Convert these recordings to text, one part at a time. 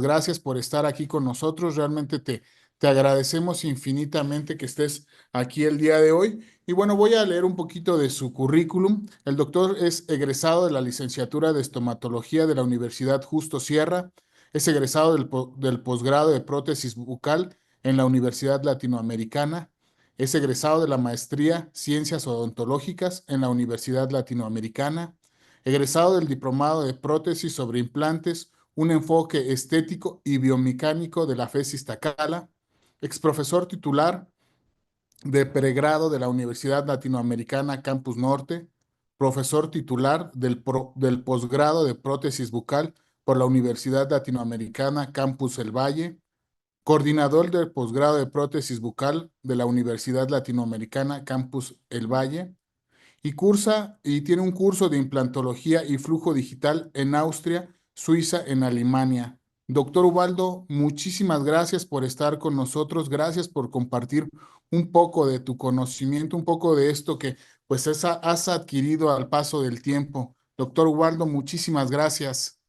gracias por estar aquí con nosotros. Realmente te agradecemos infinitamente que estés aquí el día de hoy. Y bueno, voy a leer un poquito de su currículum. El doctor es egresado de la licenciatura de estomatología de la Universidad Justo Sierra. Es egresado del posgrado de prótesis bucal en la Universidad Latinoamericana. Es egresado de la maestría Ciencias Odontológicas en la Universidad Latinoamericana. Egresado del diplomado de prótesis sobre implantes, un enfoque estético y biomecánico de la FES Iztacala. Exprofesor titular de pregrado de la Universidad Latinoamericana Campus Norte, profesor titular del posgrado de prótesis bucal por la Universidad Latinoamericana Campus El Valle, coordinador del posgrado de prótesis bucal de la Universidad Latinoamericana Campus El Valle, y cursa y tiene un curso de implantología y flujo digital en Austria, Suiza, en Alemania. Doctor Ubaldo, muchísimas gracias por estar con nosotros, gracias por compartir un poco de tu conocimiento, un poco de esto que pues has adquirido al paso del tiempo. Doctor Ubaldo, muchísimas gracias.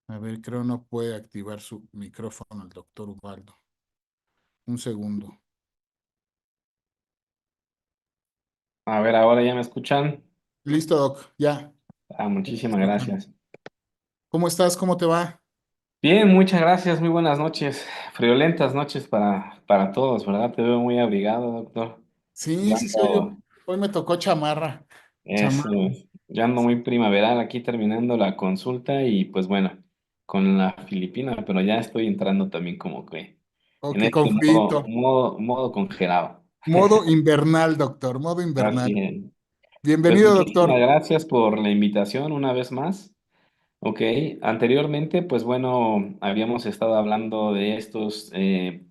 A ver, creo no puede activar su micrófono el doctor Ubaldo. Un segundo. A ver, ahora ya me escuchan. Listo, doc, ya. Muchísimas gracias. ¿Cómo estás? ¿Cómo te va? Bien, muchas gracias. Muy buenas noches. Friolentas noches para todos, ¿verdad? Te veo muy abrigado, doctor. Sí, Ya sí, sí, hoy, ando, hoy me tocó chamarra. eso, Chamarra. ya ando muy primaveral aquí terminando la consulta y pues bueno, con la Filipina, pero ya estoy entrando también como que Oh, en qué este conflicto. modo congelado. Modo invernal, doctor, modo Así invernal. es. Pues Bienvenido, muchísimas doctor. gracias por la invitación una vez más. Ok, anteriormente, pues bueno, habíamos estado hablando de estos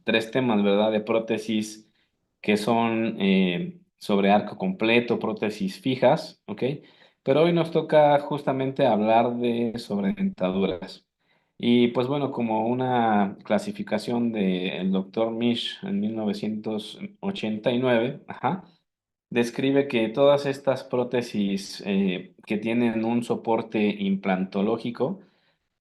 tres temas, ¿verdad? De prótesis que son sobre arco completo, prótesis fijas, ¿ok? Pero hoy nos toca justamente hablar de sobre dentaduras. Y pues bueno, como una clasificación del doctor Misch en 1989, ajá, describe que todas estas prótesis que tienen un soporte implantológico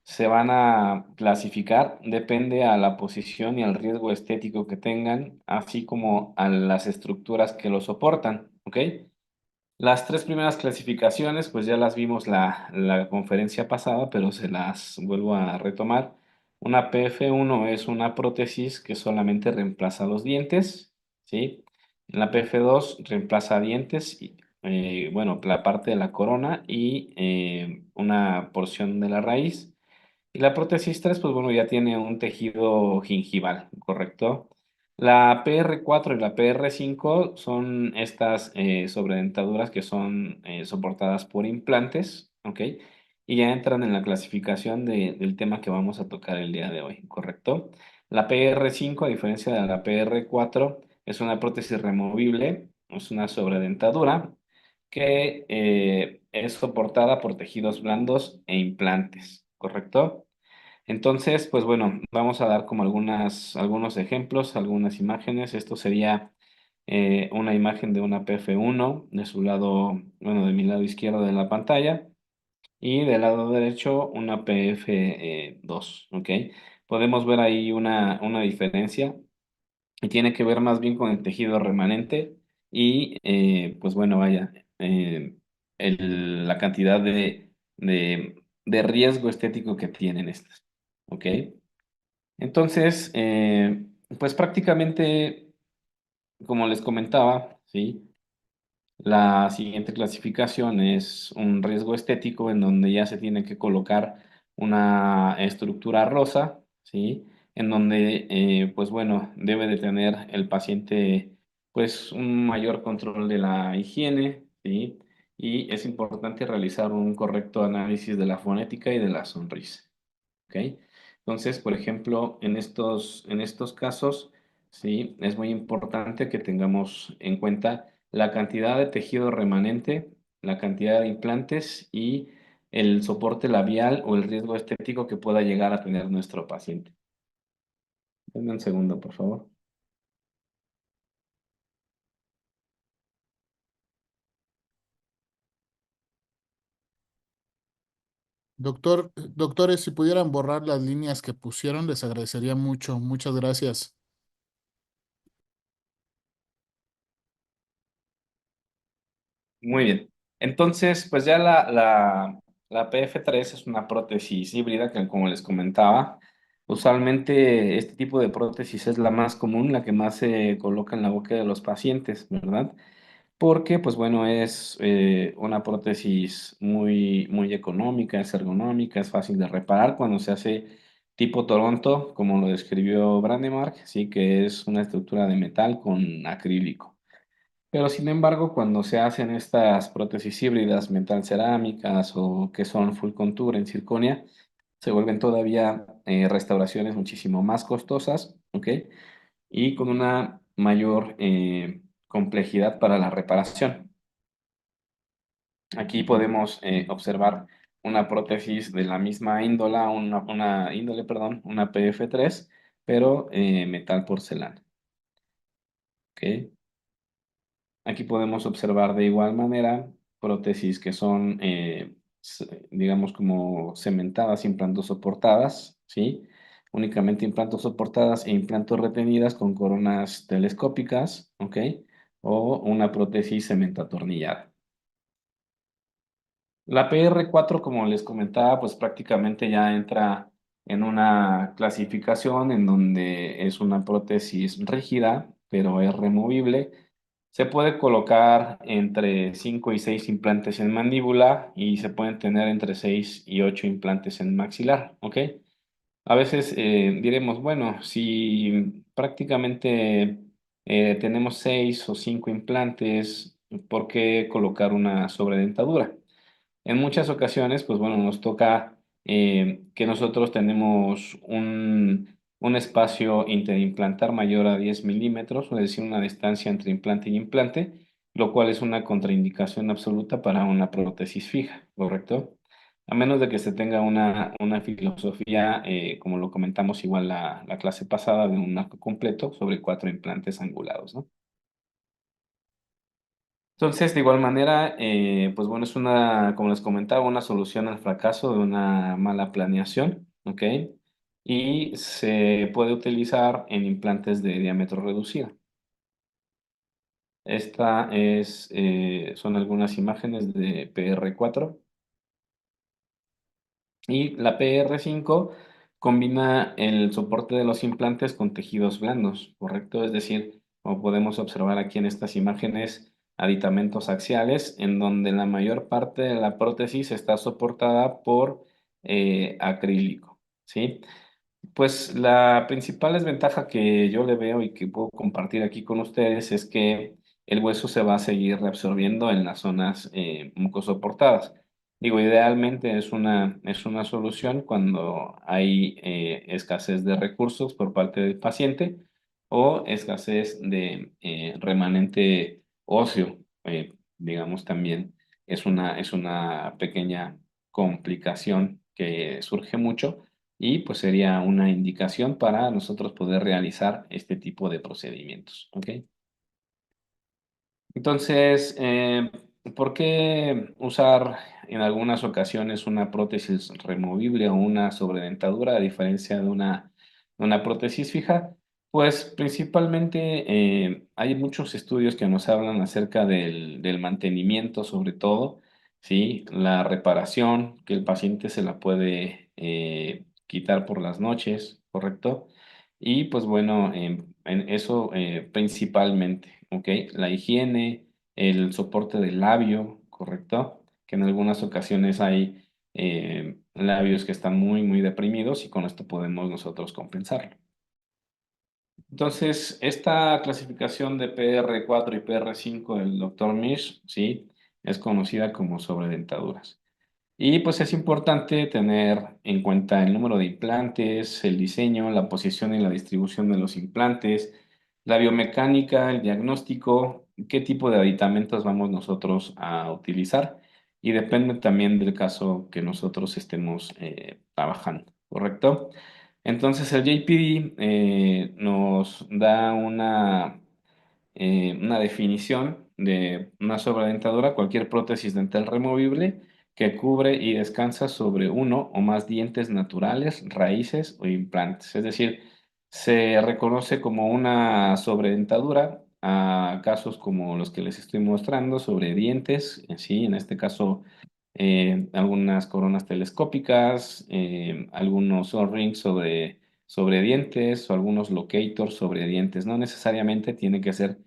se van a clasificar, depende a la posición y al riesgo estético que tengan, así como a las estructuras que lo soportan, ¿ok? Las tres primeras clasificaciones, pues ya las vimos la conferencia pasada, pero se las vuelvo a retomar. Una PF1 es una prótesis que solamente reemplaza los dientes, ¿sí? La PF2 reemplaza dientes, y, bueno, la parte de la corona y una porción de la raíz. Y la prótesis 3 pues bueno, ya tiene un tejido gingival, ¿correcto? La PR4 y la PR5 son estas sobredentaduras que son soportadas por implantes, ¿ok? Y ya entran en la clasificación del tema que vamos a tocar el día de hoy, ¿correcto? La PR5, a diferencia de la PR4, es una prótesis removible, es una sobredentadura que es soportada por tejidos blandos e implantes, ¿correcto? Entonces, pues bueno, vamos a dar como algunos ejemplos, algunas imágenes. Esto sería una imagen de una PF1 de su lado, bueno, de mi lado izquierdo de la pantalla y del lado derecho una PF2, ¿ok? Podemos ver ahí una diferencia y tiene que ver más bien con el tejido remanente y pues bueno, vaya, la cantidad de riesgo estético que tienen estas, ¿ok? Entonces, pues prácticamente, como les comentaba, ¿sí? La siguiente clasificación es un riesgo estético en donde ya se tiene que colocar una estructura rosa, ¿sí? En donde, pues bueno, debe de tener el paciente, pues, un mayor control de la higiene, ¿sí? Y es importante realizar un correcto análisis de la fonética y de la sonrisa, ¿ok? Entonces, por ejemplo, en estos casos, sí, es muy importante que tengamos en cuenta la cantidad de tejido remanente, la cantidad de implantes y el soporte labial o el riesgo estético que pueda llegar a tener nuestro paciente. Denme un segundo, por favor. Doctores, si pudieran borrar las líneas que pusieron, les agradecería mucho. Muchas gracias. Muy bien. Entonces, pues ya la PF3 es una prótesis híbrida que, como les comentaba, usualmente este tipo de prótesis es la más común, la que más se coloca en la boca de los pacientes, ¿verdad? Porque, pues bueno, es una prótesis muy económica, es ergonómica, es fácil de reparar cuando se hace tipo Toronto, como lo describió Brandemark, sí, que es una estructura de metal con acrílico. Pero sin embargo, cuando se hacen estas prótesis híbridas metal cerámicas o que son full contour en circonia, se vuelven todavía restauraciones muchísimo más costosas, ¿ok? Y con una mayor complejidad para la reparación. Aquí podemos observar una prótesis de la misma índola, una índole, perdón, una PF3, pero metal porcelana, ¿ok? Aquí podemos observar de igual manera prótesis que son, digamos, como cementadas, implantos soportadas, ¿sí? Únicamente implantos soportadas e implantos retenidas con coronas telescópicas, ¿ok? O una prótesis cementatornillada. La PR4, como les comentaba, pues prácticamente ya entra en una clasificación en donde es una prótesis rígida, pero es removible. Se puede colocar entre 5 y 6 implantes en mandíbula y se pueden tener entre 6 y 8 implantes en maxilar, ¿ok? A veces diremos, bueno, si prácticamente tenemos 6 o 5 implantes, ¿por qué colocar una sobredentadura? En muchas ocasiones, pues bueno, nos toca que nosotros tenemos un espacio interimplantar mayor a 10 milímetros, es decir, una distancia entre implante y implante, lo cual es una contraindicación absoluta para una prótesis fija, ¿correcto? A menos de que se tenga una filosofía, como lo comentamos igual la clase pasada, de un arco completo sobre 4 implantes angulados, ¿no? Entonces, de igual manera, pues bueno, es una, como les comentaba, una solución al fracaso de una mala planeación, ¿ok? Y se puede utilizar en implantes de diámetro reducido. Son algunas imágenes de PR4. Y la PR5 combina el soporte de los implantes con tejidos blandos, ¿correcto? Es decir, como podemos observar aquí en estas imágenes, aditamentos axiales, en donde la mayor parte de la prótesis está soportada por acrílico, ¿sí? Pues la principal desventaja que yo le veo y que puedo compartir aquí con ustedes es que el hueso se va a seguir reabsorbiendo en las zonas mucosoportadas. Digo, idealmente es una solución cuando hay escasez de recursos por parte del paciente o escasez de remanente óseo. Digamos, también es una pequeña complicación que surge mucho y pues sería una indicación para nosotros poder realizar este tipo de procedimientos, ¿ok? Entonces, ¿por qué usar en algunas ocasiones una prótesis removible o una sobredentadura a diferencia de una prótesis fija? Pues principalmente hay muchos estudios que nos hablan acerca del mantenimiento, sobre todo, ¿sí? La reparación, que el paciente se la puede quitar por las noches, ¿correcto? Y pues bueno, en eso principalmente, ¿ok? La higiene, el soporte del labio, ¿correcto? Que en algunas ocasiones hay labios que están muy deprimidos y con esto podemos nosotros compensarlo. Entonces, esta clasificación de PR4 y PR5 del doctor Misch, ¿sí? Es conocida como sobredentaduras. Y pues es importante tener en cuenta el número de implantes, el diseño, la posición y la distribución de los implantes, la biomecánica, el diagnóstico, qué tipo de aditamentos vamos nosotros a utilizar y depende también del caso que nosotros estemos trabajando, ¿correcto? Entonces el JPD nos da una definición de una sobredentadura, cualquier prótesis dental removible que cubre y descansa sobre uno o más dientes naturales, raíces o implantes. Es decir, se reconoce como una sobredentadura a casos como los que les estoy mostrando sobre dientes, sí, en este caso algunas coronas telescópicas, algunos O-rings sobre dientes o algunos locators sobre dientes. No necesariamente tiene que ser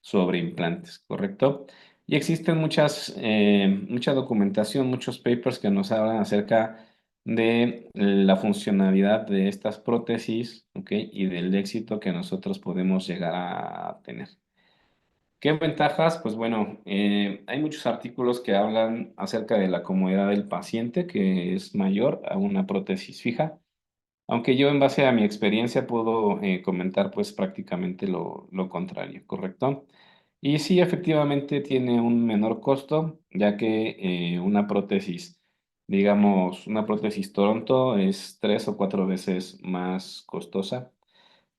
sobre implantes, ¿correcto? Y existen mucha documentación, muchos papers que nos hablan acerca de la funcionalidad de estas prótesis, ¿ok? Y del éxito que nosotros podemos llegar a tener. ¿Qué ventajas? Pues bueno, hay muchos artículos que hablan acerca de la comodidad del paciente, que es mayor a una prótesis fija, aunque yo en base a mi experiencia puedo comentar pues prácticamente lo contrario, ¿correcto? Y sí, efectivamente tiene un menor costo, ya que una prótesis, digamos, una prótesis Toronto es 3 o 4 veces más costosa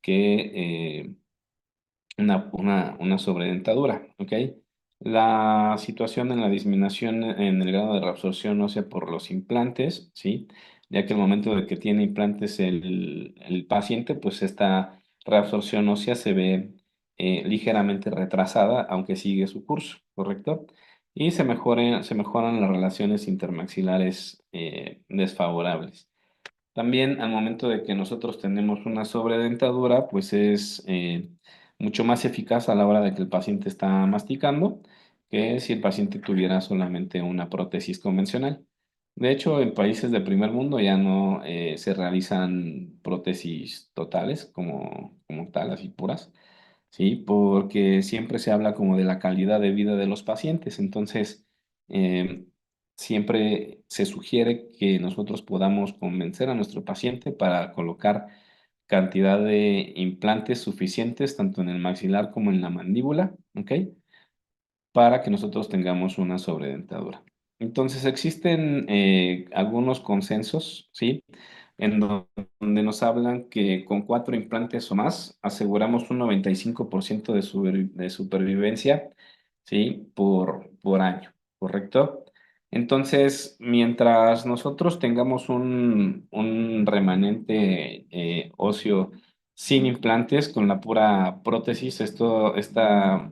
que una sobredentadura, ¿ok? La situación en la disminución en el grado de reabsorción ósea por los implantes, ¿sí? Ya que al momento de que tiene implantes el paciente, pues esta reabsorción ósea se ve ligeramente retrasada, aunque sigue su curso, ¿correcto? Y se mejoran las relaciones intermaxilares desfavorables. También al momento de que nosotros tenemos una sobredentadura, pues es mucho más eficaz a la hora de que el paciente está masticando que si el paciente tuviera solamente una prótesis convencional. De hecho, en países de primer mundo ya no se realizan prótesis totales como tal, así puras, ¿sí? Porque siempre se habla como de la calidad de vida de los pacientes. Entonces, eh, siempre se sugiere que nosotros podamos convencer a nuestro paciente para colocar cantidad de implantes suficientes tanto en el maxilar como en la mandíbula, ¿ok? Para que nosotros tengamos una sobredentadura. Entonces existen algunos consensos, ¿sí? En donde nos hablan que con 4 implantes o más aseguramos un 95% de supervivencia, ¿sí? Por año, ¿correcto? Entonces, mientras nosotros tengamos un remanente óseo sin implantes, con la pura prótesis, esta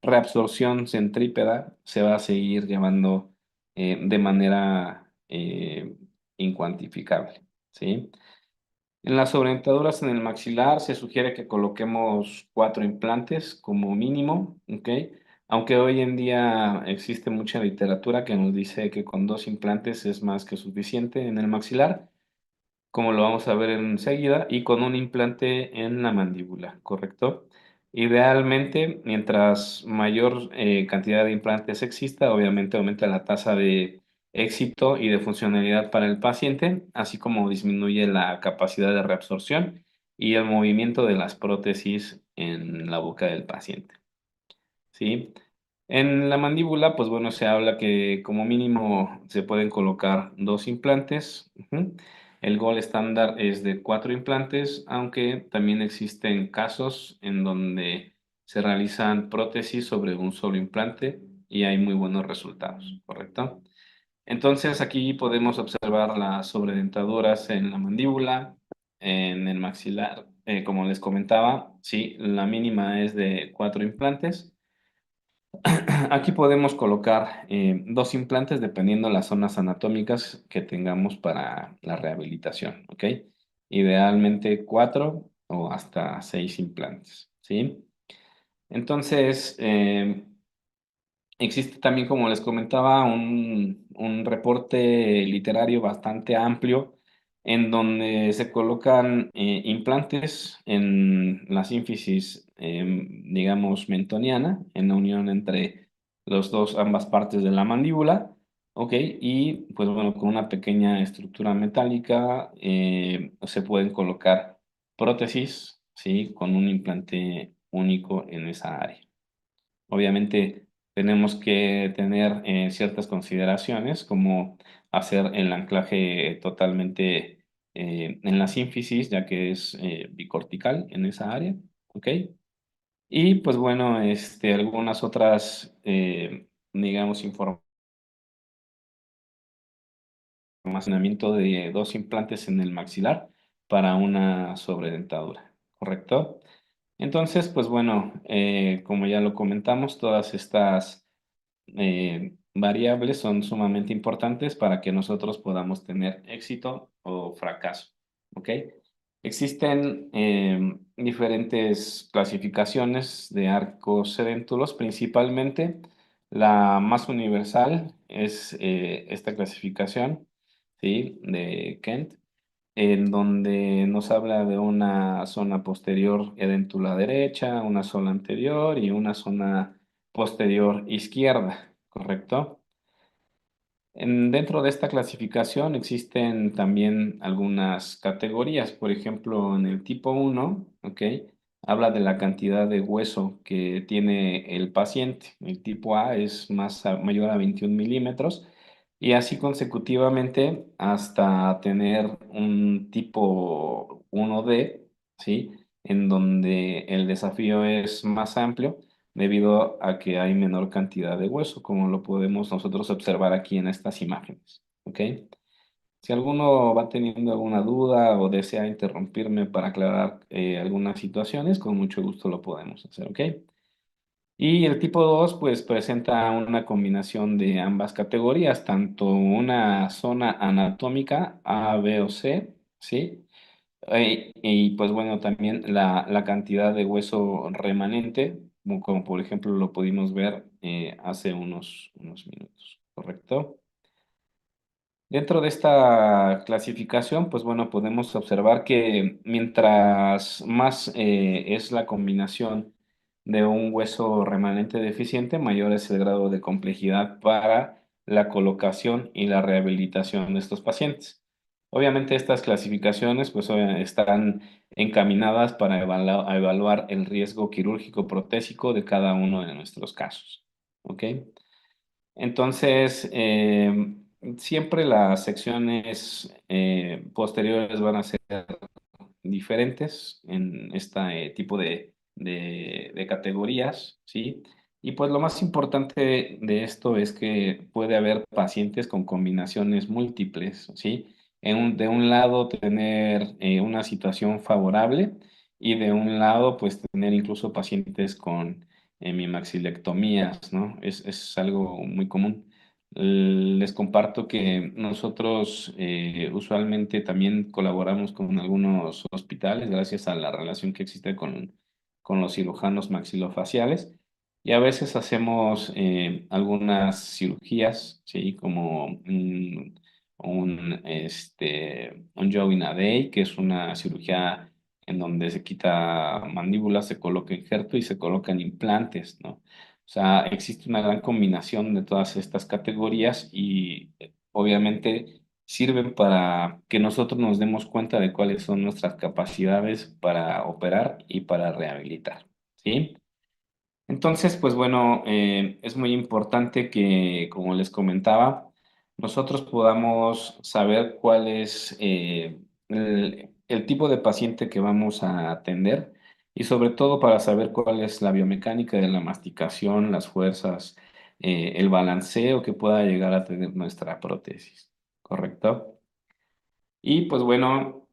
reabsorción centrípeta se va a seguir llevando de manera incuantificable, ¿sí? En las sobredentaduras en el maxilar se sugiere que coloquemos 4 implantes como mínimo, ¿ok? Aunque hoy en día existe mucha literatura que nos dice que con 2 implantes es más que suficiente en el maxilar, como lo vamos a ver enseguida, y con un implante en la mandíbula, ¿correcto? Idealmente, mientras mayor cantidad de implantes exista, obviamente aumenta la tasa de éxito y de funcionalidad para el paciente, así como disminuye la capacidad de reabsorción y el movimiento de las prótesis en la boca del paciente. ¿Sí? En la mandíbula, pues bueno, se habla que como mínimo se pueden colocar 2 implantes. Ujú. El gol estándar es de 4 implantes, aunque también existen casos en donde se realizan prótesis sobre un solo implante y hay muy buenos resultados, ¿correcto? Entonces aquí podemos observar las sobredentaduras en la mandíbula, en el maxilar. Como les comentaba, sí, la mínima es de 4 implantes. Aquí podemos colocar 2 implantes dependiendo las zonas anatómicas que tengamos para la rehabilitación, ¿ok? Idealmente 4 o hasta 6 implantes, ¿sí? Entonces, existe también, como les comentaba, un reporte literario bastante amplio en donde se colocan implantes en la sínfisis, digamos, mentoniana, en la unión entre ambas partes de la mandíbula, ¿ok? Y pues bueno, con una pequeña estructura metálica se pueden colocar prótesis, ¿sí? Con un implante único en esa área. Obviamente tenemos que tener ciertas consideraciones como hacer el anclaje totalmente en la sínfisis, ya que es bicortical en esa área, ¿ok? Y pues bueno, algunas otras, digamos, informaciones almacenamiento de dos implantes en el maxilar para una sobredentadura, ¿correcto? Entonces, pues bueno, como ya lo comentamos, todas estas variables son sumamente importantes para que nosotros podamos tener éxito o fracaso, ¿ok? Existen diferentes clasificaciones de arcos sedéntulos, principalmente la más universal es esta clasificación, ¿sí? De Kent, en donde nos habla de una zona posterior edéntula derecha, una zona anterior y una zona posterior izquierda, ¿correcto? Dentro de esta clasificación existen también algunas categorías. Por ejemplo, en el tipo uno, ¿ok? Habla de la cantidad de hueso que tiene el paciente. El tipo A es mayor a 21 milímetros y así consecutivamente hasta tener un tipo 1D, ¿sí? En donde el desafío es más amplio debido a que hay menor cantidad de hueso, como lo podemos nosotros observar aquí en estas imágenes. ¿Ok? Si alguno va teniendo alguna duda o desea interrumpirme para aclarar algunas situaciones, con mucho gusto lo podemos hacer. ¿Ok? Y el tipo 2 pues presenta una combinación de ambas categorías, tanto una zona anatómica A, B o C, ¿sí? Y pues bueno, también la cantidad de hueso remanente, como por ejemplo lo pudimos ver hace unos minutos, ¿correcto? Dentro de esta clasificación, pues bueno, podemos observar que mientras más es la combinación de un hueso remanente deficiente, mayor es el grado de complejidad para la colocación y la rehabilitación de estos pacientes. Obviamente estas clasificaciones pues están encaminadas para a evaluar el riesgo quirúrgico protésico de cada uno de nuestros casos. ¿Ok? Entonces, siempre las secciones posteriores van a ser diferentes en este tipo de categorías, ¿sí? Y pues lo más importante de esto es que puede haber pacientes con combinaciones múltiples, ¿sí? De un lado tener una situación favorable y de un lado pues tener incluso pacientes con hemimaxilectomías, ¿no? Es algo muy común. Les comparto que nosotros usualmente también colaboramos con algunos hospitales gracias a la relación que existe con los cirujanos maxilofaciales y a veces hacemos algunas cirugías, ¿sí? Como un Joe in a Day, que es una cirugía en donde se quita mandíbula, se coloca injerto y se colocan implantes, ¿no? O sea, existe una gran combinación de todas estas categorías y obviamente sirven para que nosotros nos demos cuenta de cuáles son nuestras capacidades para operar y para rehabilitar, ¿sí? Entonces, pues bueno, es muy importante que, como les comentaba, nosotros podamos saber cuál es el tipo de paciente que vamos a atender y sobre todo para saber cuál es la biomecánica de la masticación, las fuerzas, el balanceo que pueda llegar a tener nuestra prótesis, ¿correcto? Y pues bueno.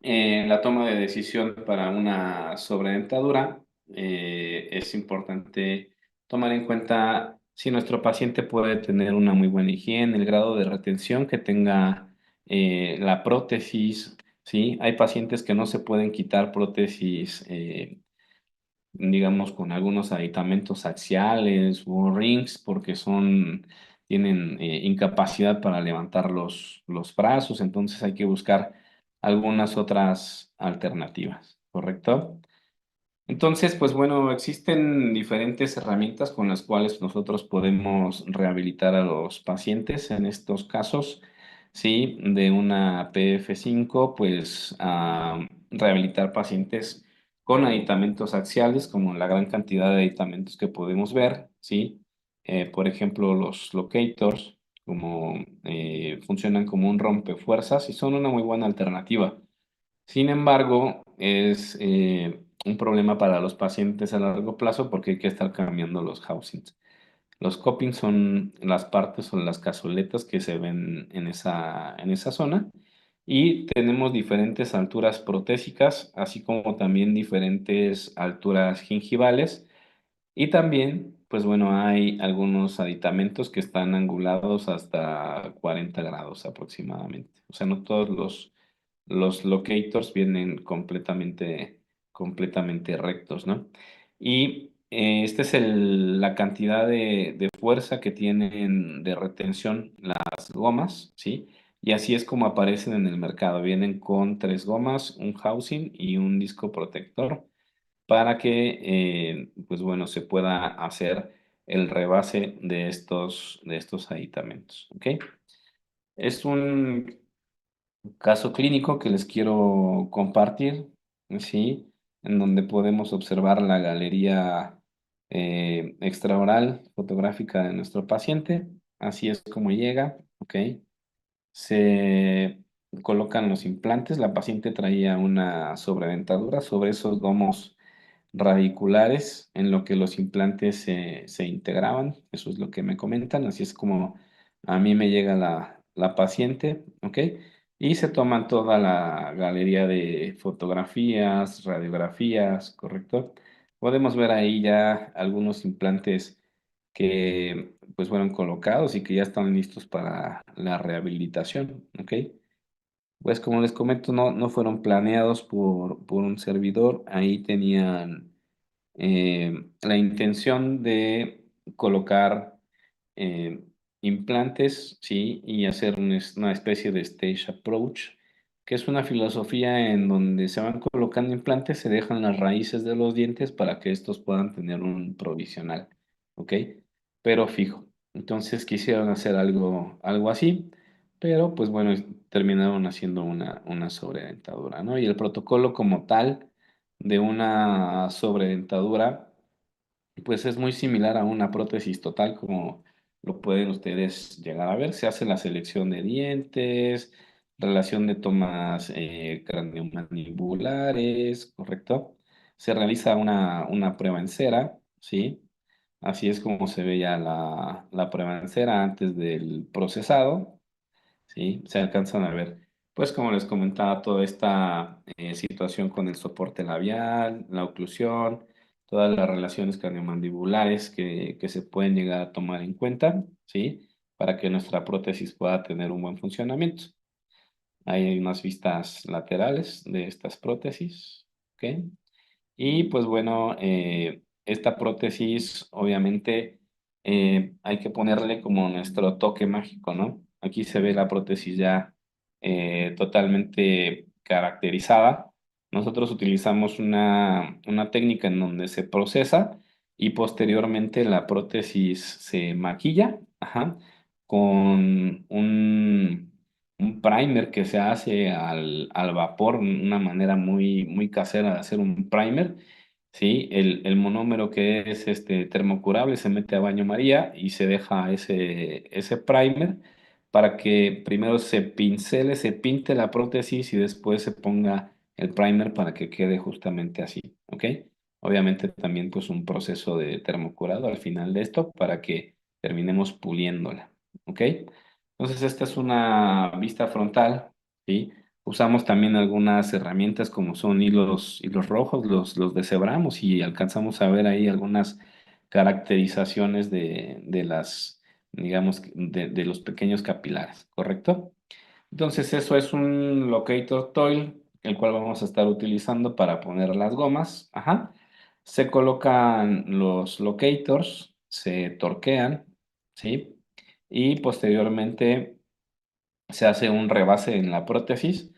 La toma de decisión para una sobredentadura, es importante tomar en cuenta si nuestro paciente puede tener una muy buena higiene, el grado de retención que tenga la prótesis, ¿sí? Hay pacientes que no se pueden quitar prótesis, digamos, con algunos aditamentos axiales o rings porque tienen incapacidad para levantar los brazos, entonces hay que buscar algunas otras alternativas, ¿correcto? Entonces, pues bueno, existen diferentes herramientas con las cuales nosotros podemos rehabilitar a los pacientes. En estos casos, sí, de una PF5, pues rehabilitar pacientes con aditamentos axiales, como la gran cantidad de aditamentos que podemos ver, sí. Por ejemplo, los locators, como funcionan como un rompefuerzas y son una muy buena alternativa. Sin embargo, es un problema para los pacientes a largo plazo porque hay que estar cambiando los housings. Los copings son las partes o las cazoletas que se ven en esa zona. Y tenemos diferentes alturas protésicas, así como también diferentes alturas gingivales. Y también, pues bueno, hay algunos aditamentos que están angulados hasta 40 grados aproximadamente. O sea, no todos los locators vienen completamente rectos, ¿no? Y esta es la cantidad de fuerza que tienen de retención las gomas, ¿sí? Y así es como aparecen en el mercado. Vienen con tres gomas, un housing y un disco protector para que, pues bueno, se pueda hacer el rebase de estos aditamentos, ¿ok? Es un caso clínico que les quiero compartir, ¿sí? En donde podemos observar la galería extraoral fotográfica de nuestro paciente. Así es como llega, ¿ok? Se colocan los implantes. La paciente traía una sobredentadura sobre esos gomos radiculares en lo que los implantes se integraban. Eso es lo que me comentan. Así es como a mí me llega la paciente, ¿ok? Y se toman toda la galería de fotografías, radiografías, ¿correcto? Podemos ver ahí ya algunos implantes que pues fueron colocados y que ya están listos para la rehabilitación, ¿ok? Pues como les comento, no fueron planeados por un servidor. Ahí tenían la intención de colocar eh, implantes, ¿sí? Y hacer una especie de stage approach, que es una filosofía en donde se van colocando implantes, se dejan las raíces de los dientes para que estos puedan tener un provisional, ¿ok? Pero fijo. Entonces quisieron hacer algo así, pero pues bueno, terminaron haciendo una sobredentadura, ¿no? Y el protocolo como tal de una sobredentadura, pues es muy similar a una prótesis total, como lo pueden ustedes llegar a ver. Se hace la selección de dientes, relación de tomas craneomandibulares, ¿correcto? Se realiza una prueba en cera, ¿sí? Así es como se ve ya la prueba en cera antes del procesado. Sí, se alcanzan a ver. Pues como les comentaba, toda esta situación con el soporte labial, la oclusión, todas las relaciones craneomandibulares que se pueden llegar a tomar en cuenta, ¿sí? Para que nuestra prótesis pueda tener un buen funcionamiento. Ahí hay unas vistas laterales de estas prótesis, ¿ok? Y pues bueno, esta prótesis obviamente hay que ponerle como nuestro toque mágico, ¿no? Aquí se ve la prótesis ya totalmente caracterizada. Nosotros utilizamos una técnica en donde se procesa y posteriormente la prótesis se maquilla, ajá, con un primer que se hace al vapor, una manera muy casera de hacer un primer. Sí, el monómero que es este termocurable se mete a baño María y se deja ese primer para que primero se pincele, se pinte la prótesis y después se ponga el primer para que quede justamente así, ¿ok? Obviamente también pues un proceso de termocurado al final de esto para que terminemos puliéndola, ¿ok? Entonces esta es una vista frontal, ¿sí? Usamos también algunas herramientas como son hilos rojos, los deshebramos y alcanzamos a ver ahí algunas caracterizaciones de las, digamos, de los pequeños capilares, ¿correcto? Entonces eso es un locator tool, el cual vamos a estar utilizando para poner las gomas. Ajá. Se colocan los locators, se torquean, ¿sí? Y posteriormente se hace un rebase en la prótesis,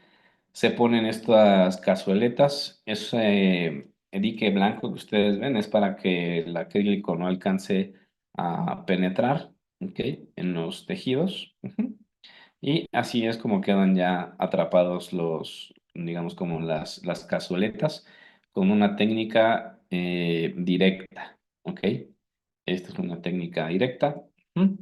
se ponen estas cazueletas, ese dique blanco que ustedes ven es para que el acrílico no alcance a penetrar, ¿ok? En los tejidos. Ujú. Y así es como quedan ya atrapados digamos, como las cazueletas con una técnica directa, ¿ok? Esta es una técnica directa. Ujú.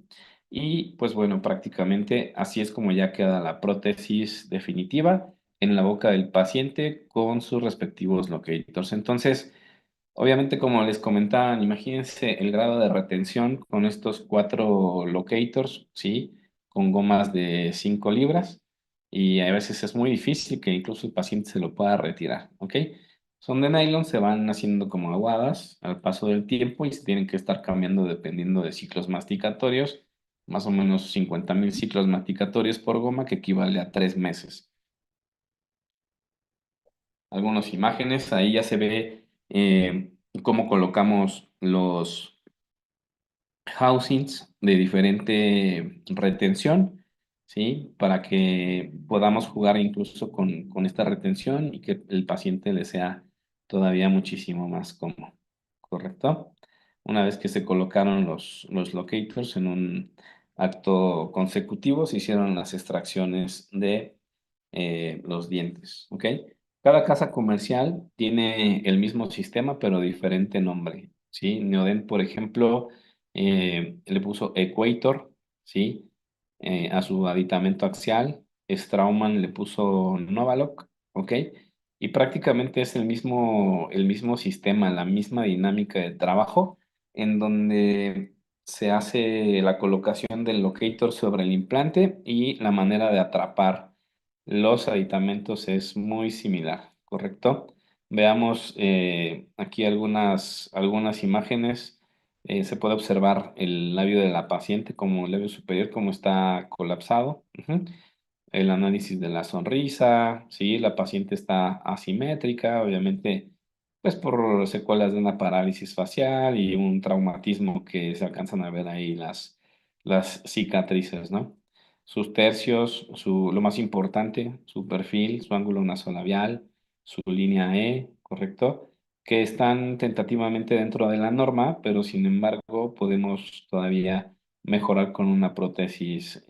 Y pues bueno, prácticamente así es como ya queda la prótesis definitiva en la boca del paciente con sus respectivos locators. Entonces, Obviamente, como les comentaban, imagínense el grado de retención con estos cuatro locators, ¿sí? Con gomas de 5 libras y a veces es muy difícil que incluso el paciente se lo pueda retirar, ¿ok? Son de nylon, se van haciendo como aguadas al paso del tiempo y se tienen que estar cambiando dependiendo de ciclos masticatorios, más o menos 50,000 ciclos masticatorios por goma, que equivale a 3 meses. Algunas imágenes, ahí ya se ve cómo colocamos los housings de diferente retención, ¿sí? Para que podamos jugar incluso con esta retención y que el paciente le sea todavía muchísimo más cómodo, ¿correcto? Una vez que se colocaron los locators en un acto consecutivo, se hicieron las extracciones de los dientes, ¿ok? Cada casa comercial tiene el mismo sistema, pero diferente nombre, ¿sí? Neoden, por ejemplo, le puso Equator, ¿sí? A su aditamento axial. Straumann le puso Novaloc, ¿ok? Y prácticamente es el mismo sistema, la misma dinámica de trabajo, en donde se hace la colocación del locator sobre el implante y la manera de atrapar los aditamentos es muy similar, ¿correcto? Veamos aquí algunas imágenes. Se puede observar el labio de la paciente como el labio superior, como está colapsado. Ujú. El análisis de la sonrisa, sí, la paciente está asimétrica, obviamente, pues por secuelas de una parálisis facial y un traumatismo que se alcanzan a ver ahí las cicatrices, ¿no? Sus tercios, lo más importante, su perfil, su ángulo nasolabial, su línea E, ¿correcto? Que están tentativamente dentro de la norma, pero sin embargo podemos todavía mejorar con una prótesis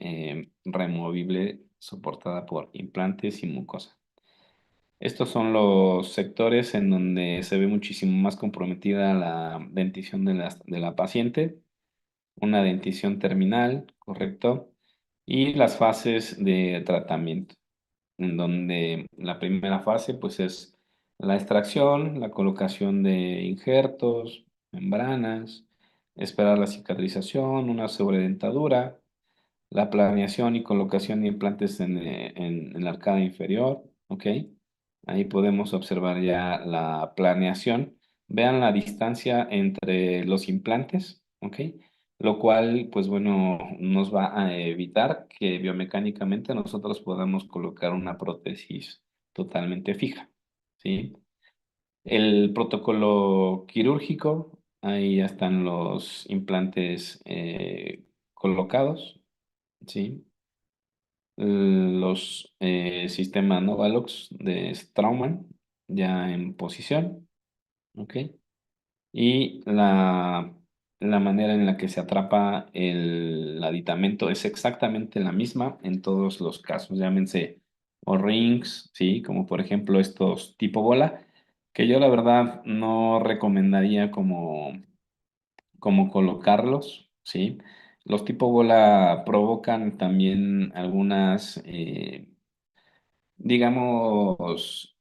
removible soportada por implantes y mucosa. Estos son los sectores en donde se ve muchísimo más comprometida la dentición de la paciente, una dentición terminal, ¿correcto? Y las fases de tratamiento, en donde la primera fase pues es la extracción, la colocación de injertos, membranas, esperar la cicatrización, una sobredentadura, la planeación y colocación de implantes en la arcada inferior, ¿ok? Ahí podemos observar ya la planeación. Vean la distancia entre los implantes, ¿ok? Lo cual, pues bueno, nos va a evitar que biomecánicamente nosotros podamos colocar una prótesis totalmente fija, ¿sí? El protocolo quirúrgico, ahí ya están los implantes colocados, ¿sí? Los sistemas Novalox de Straumann ya en posición, ¿ok? Y la manera en la que se atrapa el aditamento es exactamente la misma en todos los casos, llámense O-rings, ¿sí? Como por ejemplo estos tipo bola, que yo la verdad no recomendaría como colocarlos, ¿sí? Los tipo bola provocan también algunas, digamos,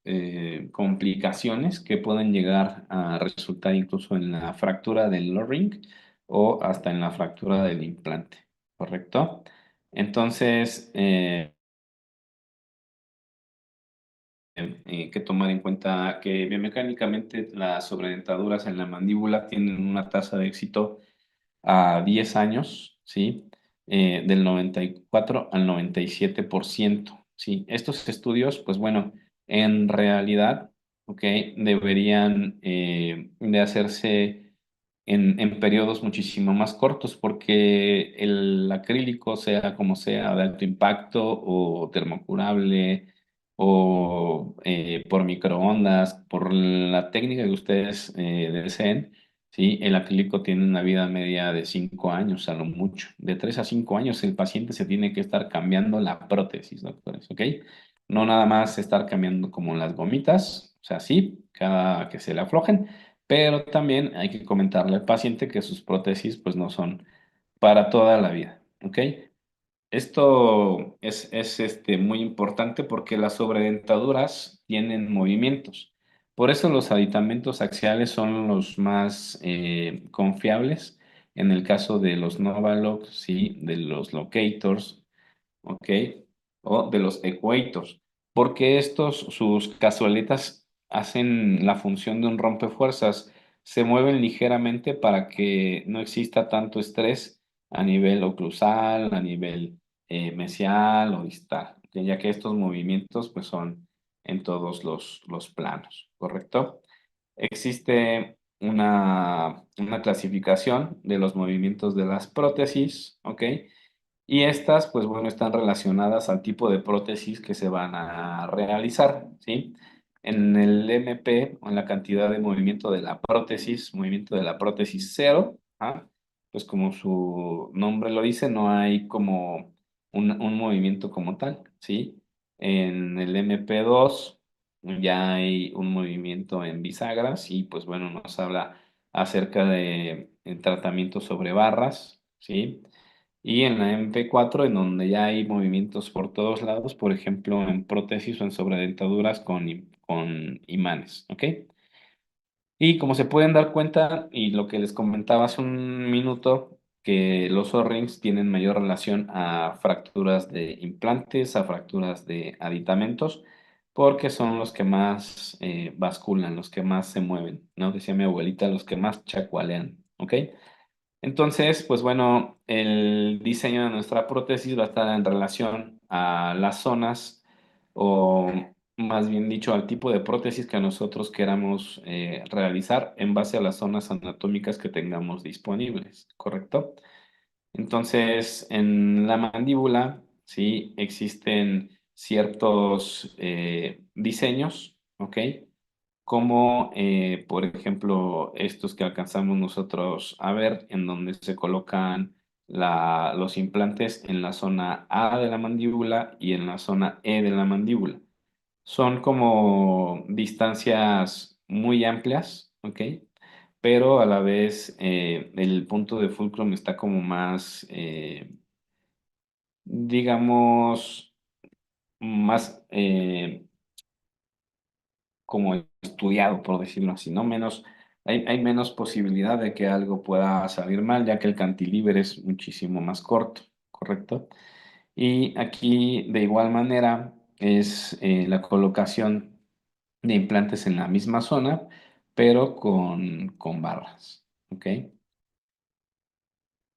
complicaciones que pueden llegar a resultar incluso en la fractura del O-ring o hasta en la fractura del implante, ¿correcto? Entonces, que tomar en cuenta que biomecánicamente las sobredentaduras en la mandíbula tienen una tasa de éxito a 10 años, ¿sí? Del 94 al 97%, ¿sí? Estos estudios, pues bueno, en realidad, ¿ok? Deberían de hacerse en periodos muchísimo más cortos porque el acrílico, sea como sea, de alto impacto o termocurable o por microondas, por la técnica que ustedes deseen, ¿sí? El acrílico tiene una vida media de 5 años, a lo mucho. De 3 a 5 años el paciente se tiene que estar cambiando la prótesis, doctores, ¿ok? No nada más estar cambiando como las gomitas, o sea, sí, cada que se le aflojen, pero también hay que comentarle al paciente que sus prótesis pues no son para toda la vida, ¿ok? Esto es muy importante porque las sobredentaduras tienen movimientos. Por eso los aditamentos axiales son los más confiables en el caso de los Novaloc, sí, de los locators, ¿ok? O de los equators, porque estos, sus cazueletas hacen la función de un rompefuerzas, se mueven ligeramente para que no exista tanto estrés a nivel oclusal, a nivel mesial o distal, ¿ok? Ya que estos movimientos pues son en todos los planos, ¿correcto? Existe una clasificación de los movimientos de las prótesis, ¿ok? Y estas, pues bueno, están relacionadas al tipo de prótesis que se van a realizar, ¿sí? En el MP, o en la cantidad de movimiento de la prótesis cero, ¿ah? Pues como su nombre lo dice, no hay como un movimiento como tal, ¿sí? En el MP2 ya hay un movimiento en bisagras y pues bueno, nos habla acerca de tratamiento sobre barras, ¿sí? Y en la MP4, en donde ya hay movimientos por todos lados, por ejemplo, en prótesis o en sobredentaduras con imanes, ¿ok? Y como se pueden dar cuenta, y lo que les comentaba hace un minuto, que los O-rings tienen mayor relación a fracturas de implantes, a fracturas de aditamentos, porque son los que más basculan, los que más se mueven, ¿no? Decía mi abuelita, los que más chacualean, ¿ok? Entonces, pues bueno, el diseño de nuestra prótesis va a estar en relación a las zonas, o más bien dicho, al tipo de prótesis que nosotros queramos realizar en base a las zonas anatómicas que tengamos disponibles, ¿correcto? Entonces, en la mandíbula, sí, existen ciertos diseños, ¿ok? Como por ejemplo estos que alcanzamos nosotros a ver, en donde se colocan los implantes en la zona A de la mandíbula y en la zona E de la mandíbula. Son como distancias muy amplias, ¿ok? Pero a la vez el punto de fulcrum está como más, digamos, más como estudiado, por decirlo así, ¿no? Hay menos posibilidad de que algo pueda salir mal, ya que el cantilever es muchísimo más corto, ¿correcto? Y aquí, de igual manera, es la colocación de implantes en la misma zona, pero con barras, ¿ok?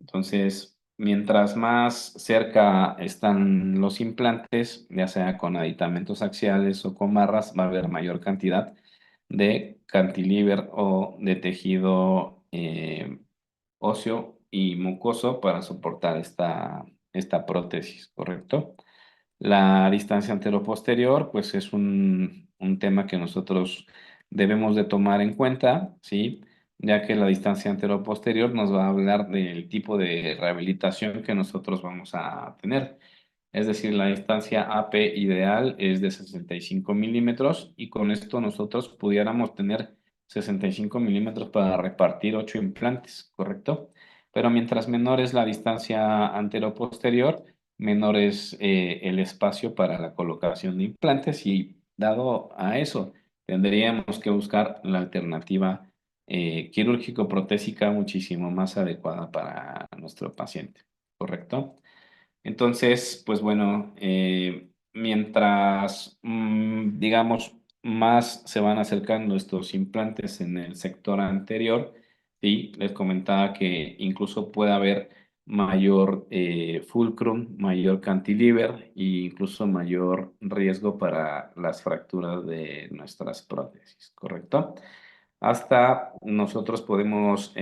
Entonces, mientras más cerca están los implantes, ya sea con aditamentos axiales o con barras, va a haber mayor cantidad de cantilever o de tejido óseo y mucoso para soportar esta prótesis, ¿correcto? La distancia anteroposterior, pues es un tema que nosotros debemos de tomar en cuenta, ¿sí? Ya que la distancia anteroposterior nos va a hablar del tipo de rehabilitación que nosotros vamos a tener. Es decir, la distancia AP ideal es de 65 milímetros y con esto nosotros pudiéramos tener 65 milímetros para repartir 8 implantes, ¿correcto? Pero mientras menor es la distancia antero-posterior, menor es el espacio para la colocación de implantes y dado a eso, tendríamos que buscar la alternativa quirúrgico-protésica muchísimo más adecuada para nuestro paciente, ¿correcto? Entonces, pues bueno, mientras, digamos, más se van acercando estos implantes en el sector anterior, sí, les comentaba que incluso puede haber mayor fulcrum, mayor cantilever e incluso mayor riesgo para las fracturas de nuestras prótesis, ¿correcto? Hasta nosotros podemos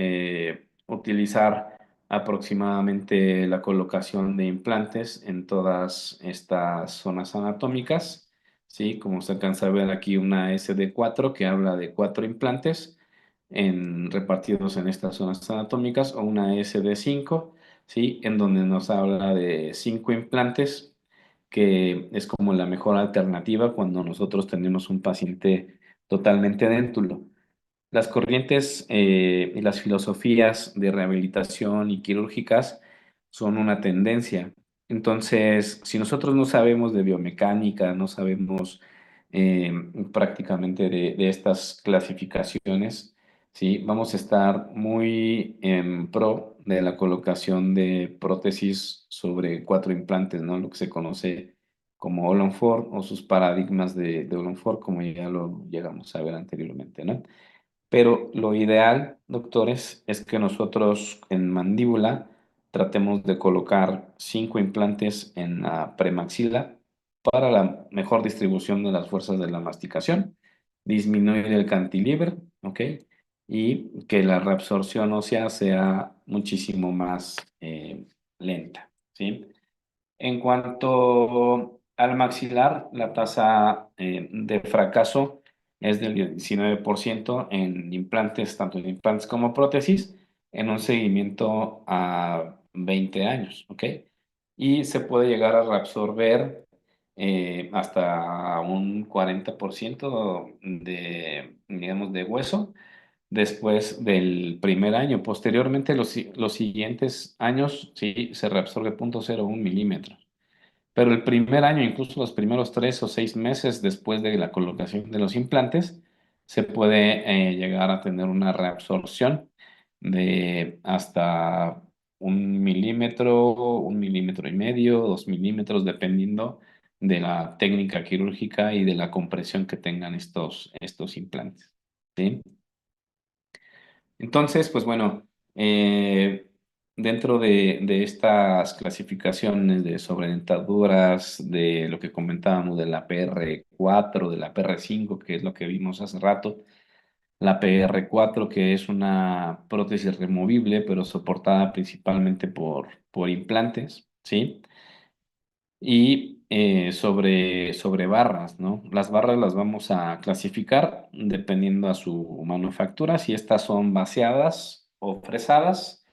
utilizar aproximadamente la colocación de implantes en todas estas zonas anatómicas, ¿sí? Como se alcanza a ver aquí una SD4 que habla de 4 implantes repartidos en estas zonas anatómicas, o una SD5, ¿sí? En donde nos habla de 5 implantes, que es como la mejor alternativa cuando nosotros tenemos un paciente totalmente déntulo. Las corrientes y las filosofías de rehabilitación y quirúrgicas son una tendencia. Entonces, si nosotros no sabemos de biomecánica, no sabemos eh, prácticamente de estas clasificaciones, ¿sí? Vamos a estar muy en pro de la colocación de prótesis sobre 4 implantes, ¿no? Lo que se conoce como All-on-4 o sus paradigmas de All-on-4, como ya lo llegamos a ver anteriormente, ¿no? Pero lo ideal, doctores, es que nosotros en mandíbula tratemos de colocar 5 implantes en la premaxila para la mejor distribución de las fuerzas de la masticación, disminuir el cantilever, ¿ok? Y que la reabsorción ósea sea muchísimo más lenta, ¿sí? En cuanto al maxilar, la tasa de fracaso es del 19% en implantes, tanto en implantes como prótesis, en un seguimiento a 20 años, ¿ok? Y se puede llegar a reabsorber hasta un 40% de, digamos, de hueso después del primer año. Posteriormente, los siguientes años, sí, se reabsorbe 0.01 milímetros. Pero el primer año, incluso los primeros 3 o 6 meses después de la colocación de los implantes, se puede llegar a tener una reabsorción de hasta 1 milímetro, 1,5 milímetros, 2 milímetros, dependiendo de la técnica quirúrgica y de la compresión que tengan estos implantes. ¿Sí? Entonces, pues bueno, dentro de estas clasificaciones de sobredentaduras, de lo que comentábamos de la PR4, de la PR5, que es lo que vimos hace rato, la PR4, que es una prótesis removible, pero soportada principalmente por implantes, ¿sí? Y sobre barras, ¿no? Las barras las vamos a clasificar dependiendo a su manufactura, si estas son vaciadas o fresadas.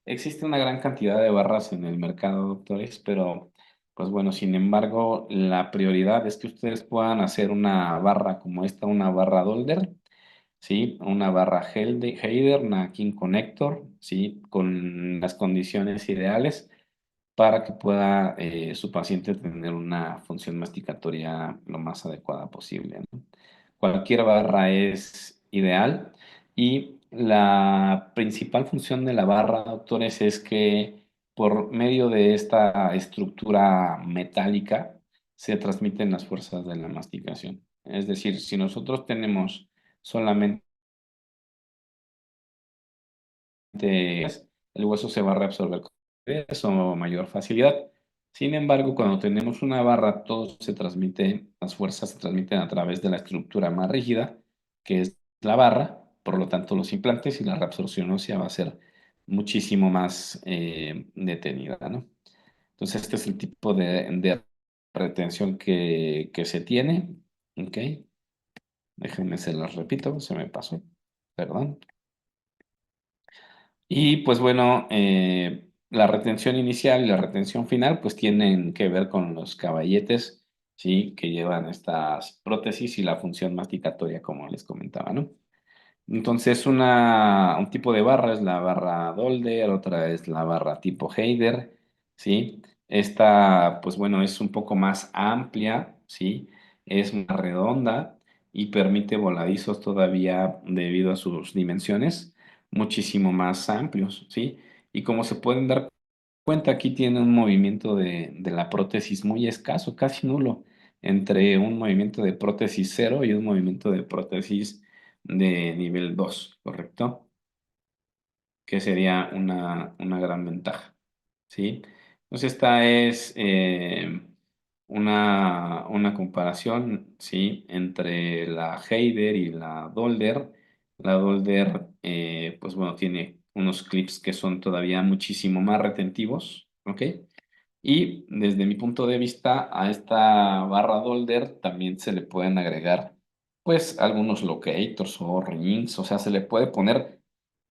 Existe una gran cantidad de barras en el mercado, doctores, pero pues bueno, sin embargo, la prioridad es que ustedes puedan hacer una barra como esta, una barra Dolder, ¿sí? Una barra Heider, una King Connector, ¿sí? Con las condiciones ideales para que pueda su paciente tener una función masticatoria lo más adecuada posible, ¿no? Cualquier barra es ideal y la principal función de la barra, doctores, es que por medio de esta estructura metálica se transmiten las fuerzas de la masticación. Es decir, si nosotros tenemos solamente el hueso se va a reabsorber con eso o mayor facilidad. Sin embargo, cuando tenemos una barra, todo se transmite, las fuerzas se transmiten a través de la estructura más rígida, que es la barra, por lo tanto los implantes y la reabsorción ósea va a ser muchísimo más detenida, ¿no? Entonces, este es el tipo de retención que se tiene, ¿ok? Déjenme se las repito, se me pasó, perdón. Y pues bueno, la retención inicial y la retención final pues tienen que ver con los caballetes, ¿sí? Que llevan estas prótesis y la función masticatoria, como les comentaba, ¿no? Entonces, un tipo de barra es la barra Dolder, otra es la barra tipo Heider, ¿sí? Esta, pues bueno, es un poco más amplia, ¿sí? Es más redonda y permite voladizos todavía debido a sus dimensiones muchísimo más amplios, ¿sí? Y como se pueden dar cuenta, aquí tiene un movimiento de la prótesis muy escaso, casi nulo, entre un movimiento de prótesis cero y un movimiento de prótesis de nivel 2, ¿correcto? Que sería una gran ventaja, ¿sí? Entonces, esta es una comparación, ¿sí? Entre la Heider y la Dolder. La Dolder, pues bueno, tiene unos clips que son todavía muchísimo más retentivos, ¿ok? Y desde mi punto de vista, a esta barra Dolder también se le pueden agregar, pues, algunos locators o rings, o sea, se le puede poner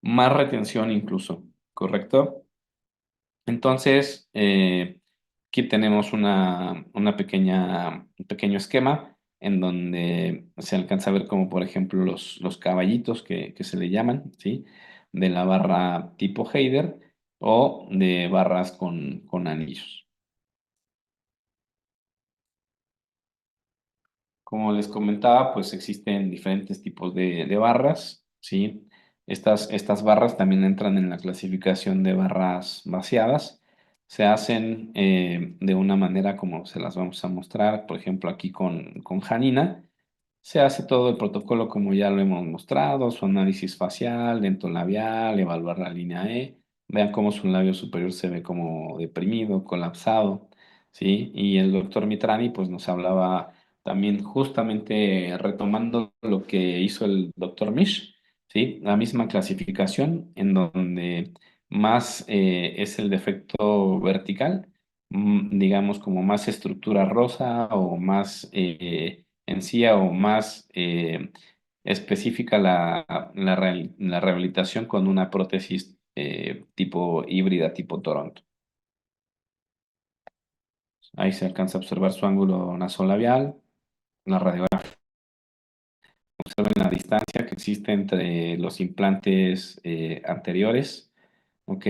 más retención incluso, ¿correcto? Entonces, aquí tenemos un pequeño esquema en donde se alcanza a ver como, por ejemplo, los caballitos que se le llaman, ¿sí? De la barra tipo Heider o de barras con anillos. Como les comentaba, pues existen diferentes tipos de barras, ¿sí? Estas barras también entran en la clasificación de barras vaciadas. Se hacen de una manera como se las vamos a mostrar, por ejemplo, aquí con Janina. Se hace todo el protocolo como ya lo hemos mostrado, su análisis facial, labial, evaluar la línea E. Vean cómo su labio superior se ve como deprimido, colapsado, ¿sí? Y el doctor Mitrani pues nos hablaba también justamente retomando lo que hizo el doctor Mish, ¿sí? La misma clasificación en donde más es el defecto vertical, digamos como más estructura rosa o más encía o más específica la rehabilitación con una prótesis tipo híbrida, tipo Toronto. Ahí se alcanza a observar su ángulo nasolabial, la radiografía, observen la distancia que existe entre los implantes anteriores. Ok,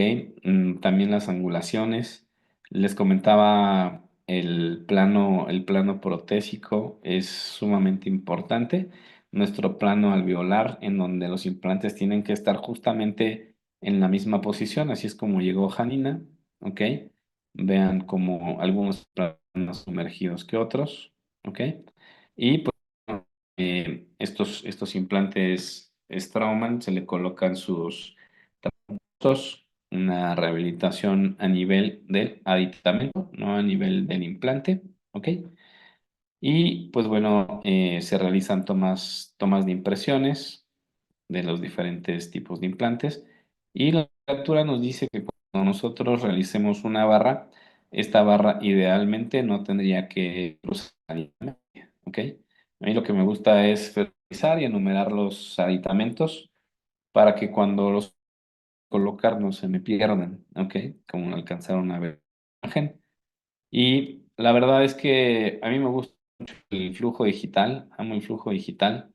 también las angulaciones. Les comentaba el plano protésico es sumamente importante. Nuestro plano alveolar, en donde los implantes tienen que estar justamente en la misma posición, así es como llegó Janina. Ok, vean como algunos planos sumergidos que otros. Ok, y pues estos implantes Straumann se le colocan sus tratamientos, una rehabilitación a nivel del aditamento, no a nivel del implante, ¿ok? Y pues bueno, se realizan tomas de impresiones de los diferentes tipos de implantes y la literatura nos dice que cuando nosotros realicemos una barra, esta barra idealmente no tendría que cruzar la línea media, ¿ok? A mí lo que me gusta es revisar y enumerar los aditamentos para que cuando los colocar no se me pierdan, ¿ok? Como alcanzaron a ver la imagen. Y la verdad es que a mí me gusta mucho el flujo digital, amo el flujo digital.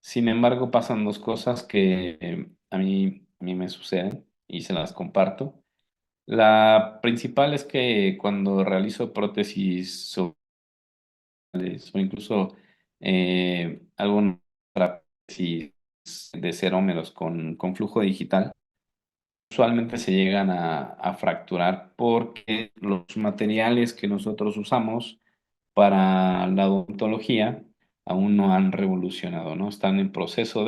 Sin embargo, pasan dos cosas que a mí me suceden y se las comparto. La principal es que cuando realizo prótesis o incluso alguna prótesis de cerómeros con flujo digital, usualmente se llegan a fracturar porque los materiales que nosotros usamos para la odontología aún no han revolucionado, ¿no? Están en proceso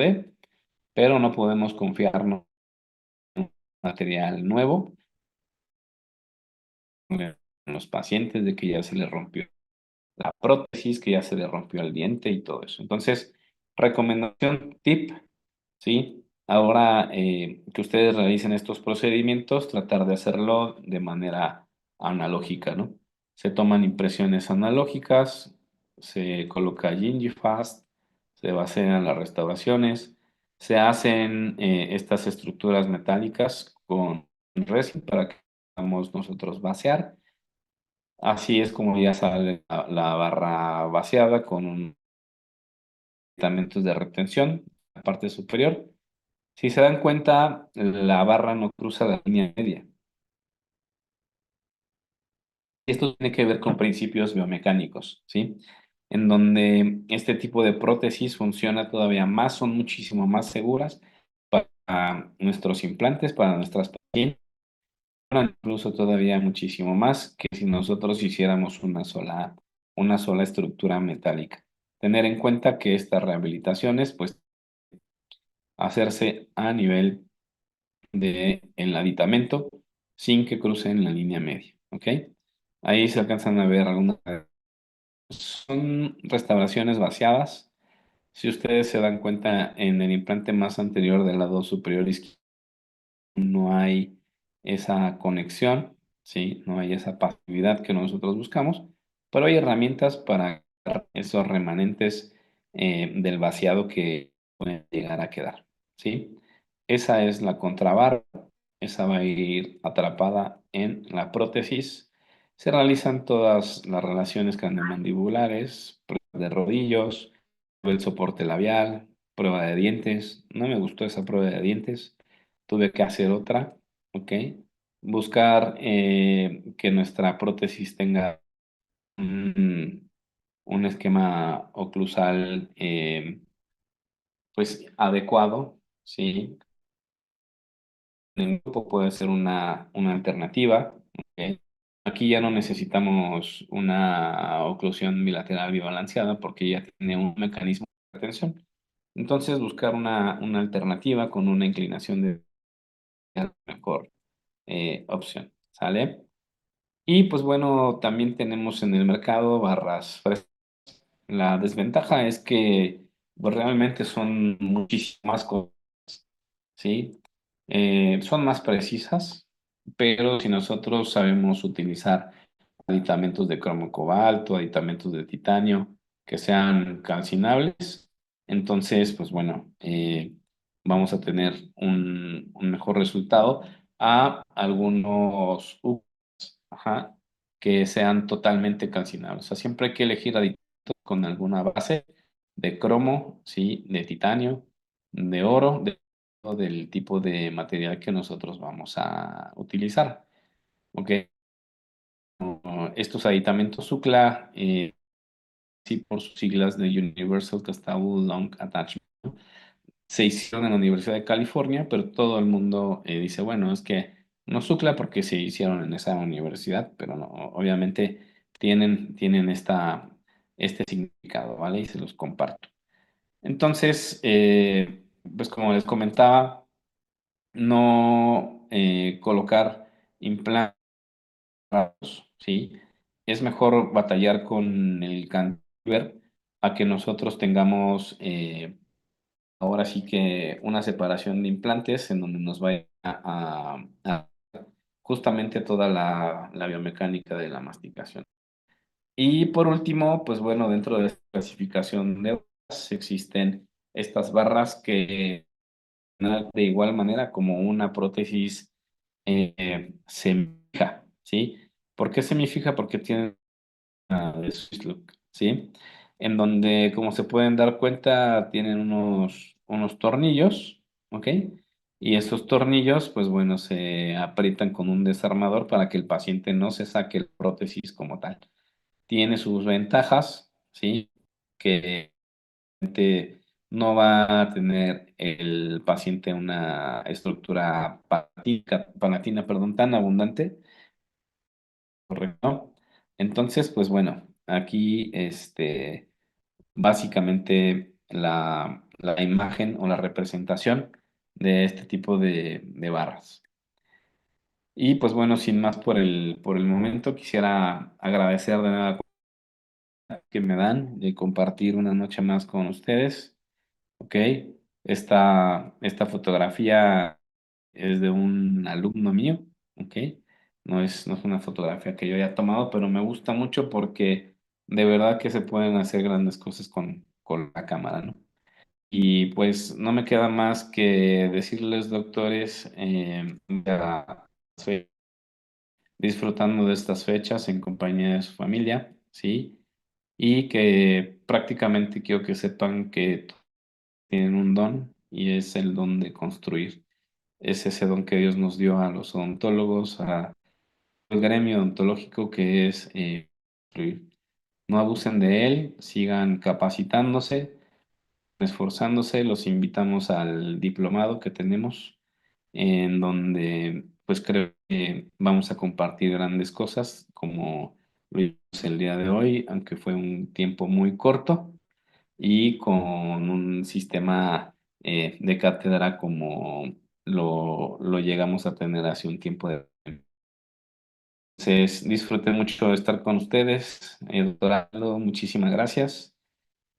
pero no podemos confiarnos en un material nuevo en los pacientes de que ya se les rompió la prótesis, que ya se le rompió el diente y todo eso. Entonces, recomendación, tip, ¿sí? Ahora que ustedes realicen estos procedimientos, tratar de hacerlo de manera analógica, ¿no? Se toman impresiones analógicas, se coloca Gingifast, se vacían las restauraciones, se hacen estas estructuras metálicas con resin para que podamos nosotros vaciar. Así es como ya sale la barra vaciada con un tratamientos de retención en la parte superior. Si se dan cuenta, la barra no cruza la línea media. Esto tiene que ver con principios biomecánicos, ¿sí? En donde este tipo de prótesis funciona todavía más, son muchísimo más seguras para nuestros implantes, para nuestras pacientes, incluso todavía muchísimo más que si nosotros hiciéramos una sola estructura metálica. Tener en cuenta que estas rehabilitaciones, pues, hacerse a nivel del aditamento sin que crucen la línea media, ¿ok? Ahí se alcanzan a ver algunas. Son restauraciones vaciadas. Si ustedes se dan cuenta, en el implante más anterior del lado superior izquierdo no hay esa conexión, ¿sí? No hay esa pasividad que nosotros buscamos, pero hay herramientas para esos remanentes del vaciado que pueden llegar a quedar, ¿sí? Esa es la contrabarra, esa va a ir atrapada en la prótesis. Se realizan todas las relaciones craneomandibulares, pruebas de rodillos, el soporte labial, prueba de dientes. No me gustó esa prueba de dientes, tuve que hacer otra, ¿ok? Buscar que nuestra prótesis tenga un esquema oclusal pues adecuado, ¿sí? En el grupo puede ser una alternativa, ¿ok? Aquí ya no necesitamos una oclusión bilateral bibalanceada porque ya tiene un mecanismo de retención. Entonces, buscar una alternativa con una inclinación de la mejor opción, ¿sale? Y pues bueno, también tenemos en el mercado barras frescas. La desventaja es que pues, realmente son muchísimas cosas, ¿sí? Son más precisas, pero si nosotros sabemos utilizar aditamentos de cromo cobalto, aditamentos de titanio que sean calcinables, entonces, pues bueno, vamos a tener un mejor resultado a algunos ajá, que sean totalmente calcinables. O sea, siempre hay que elegir aditamentos con alguna base de cromo, ¿sí? De titanio, de oro, o del tipo de material que nosotros vamos a utilizar. ¿Ok? Estos aditamentos SUCLA, sí, por sus siglas de Universal Castable Long Attachment, se hicieron en la Universidad de California, pero todo el mundo dice, bueno, es que no SUCLA porque se hicieron en esa universidad, pero no, obviamente tienen este significado, ¿vale? Y se los comparto. Entonces, pues como les comentaba, no colocar implantes, ¿sí? Es mejor batallar con el cantilever a que nosotros tengamos ahora sí que una separación de implantes en donde nos vaya a justamente toda la biomecánica de la masticación. Y por último, pues bueno, dentro de esta clasificación de barras existen estas barras que de igual manera como una prótesis semifija, ¿sí? ¿Por qué semifija? Porque tiene de Swiss Look, ¿sí? En donde, como se pueden dar cuenta, tienen unos tornillos, ¿ok? Y esos tornillos, pues bueno, se aprietan con un desarmador para que el paciente no se saque la prótesis como tal. Tiene sus ventajas, ¿sí? Que no va a tener el paciente una estructura palatina, perdón, tan abundante, ¿correcto? Entonces, pues bueno, aquí básicamente la imagen o la representación de este tipo de barras. Y pues bueno, sin más por el momento, quisiera agradecer de nada que me dan de compartir una noche más con ustedes. Ok, esta fotografía es de un alumno mío, ok. No es una fotografía que yo haya tomado, pero me gusta mucho porque de verdad que se pueden hacer grandes cosas con la cámara, ¿no? Y pues no me queda más que decirles, doctores, estoy disfrutando de estas fechas en compañía de su familia, ¿sí? Y que prácticamente quiero que sepan que tienen un don y es el don de construir. Es ese don que Dios nos dio a los odontólogos, al gremio odontológico que es construir. No abusen de él, sigan capacitándose, esforzándose. Los invitamos al diplomado que tenemos, en donde pues creo que vamos a compartir grandes cosas como lo hicimos el día de hoy, aunque fue un tiempo muy corto y con un sistema de cátedra como lo llegamos a tener hace un tiempo. Entonces, disfruté mucho de estar con ustedes. Doctor Aldo, muchísimas gracias.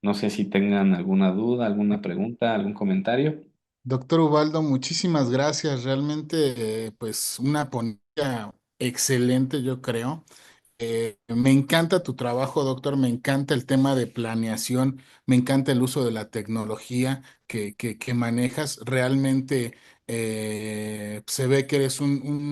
No sé si tengan alguna duda, alguna pregunta, algún comentario. Doctor Ubaldo, muchísimas gracias. Realmente, pues una ponencia excelente, yo creo. Me encanta tu trabajo, doctor. Me encanta el tema de planeación. Me encanta el uso de la tecnología que manejas. Realmente se ve que eres un